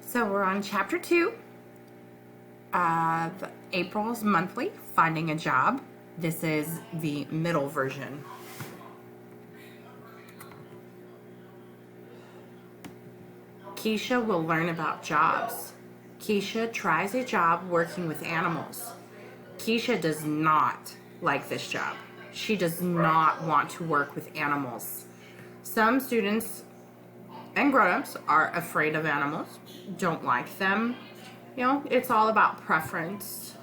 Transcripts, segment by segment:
So we're on chapter 2 of April's monthly, Finding a Job. This is the middle version. Keisha will learn about jobs. Keisha tries a job working with animals. Keisha does not like this job. She does not want to work with animals. Some students and grown-ups are afraid of animals, don't like them. You know, it's all about preference.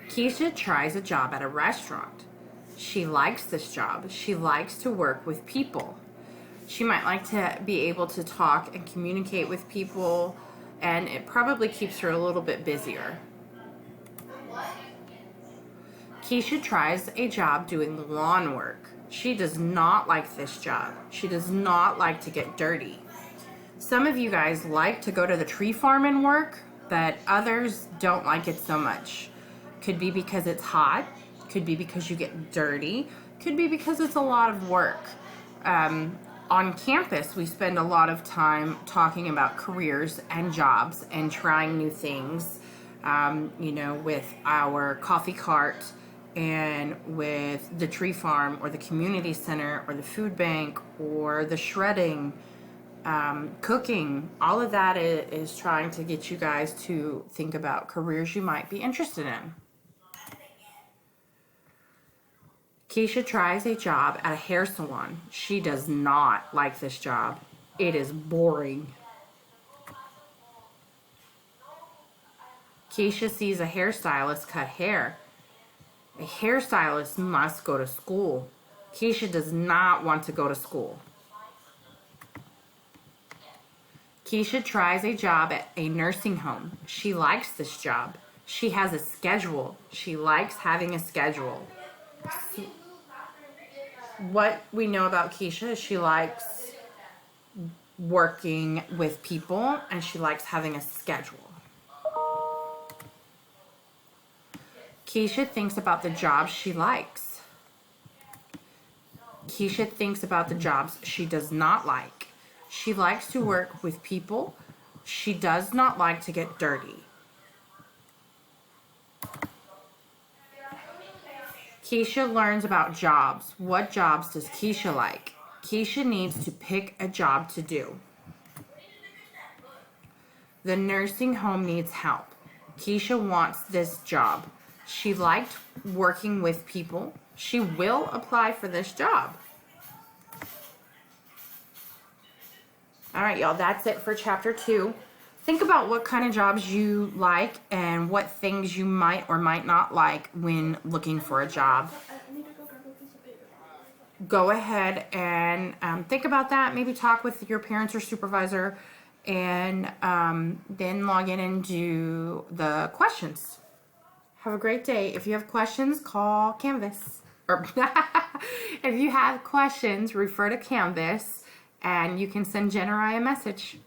Keisha tries a job at a restaurant. She likes this job. She likes to work with people. She might like to be able to talk and communicate with people, and it probably keeps her a little bit busier. Keisha tries a job doing lawn work. She does not like this job. She does not like to get dirty. Some of you guys like to go to the tree farm and work, but others don't like it so much. Could be because it's hot, could be because you get dirty, could be because it's a lot of work. On campus, we spend a lot of time talking about careers and jobs and trying new things, with our coffee cart and with the tree farm or the community center or the food bank or the shredding, cooking. All of that is trying to get you guys to think about careers you might be interested in. Keisha tries a job at a hair salon. She does not like this job. It is boring. Keisha sees a hairstylist cut hair. A hairstylist must go to school. Keisha does not want to go to school. Keisha tries a job at a nursing home. She likes this job. She has a schedule. She likes having a schedule. What we know about Keisha is she likes working with people and she likes having a schedule. Keisha thinks about the jobs she likes. Keisha thinks about the jobs she does not like. She likes to work with people. She does not like to get dirty. Keisha learns about jobs. What jobs does Keisha like? Keisha needs to pick a job to do. The nursing home needs help. Keisha wants this job. She liked working with people. She will apply for this job. All right, y'all, that's it for chapter 2. Think about what kind of jobs you like and what things you might or might not like when looking for a job. Go ahead and think about that. Maybe talk with your parents or supervisor and then log in and do the questions. Have a great day. If you have questions, call Canvas. Or if you have questions, refer to Canvas and you can send Jen or I a message.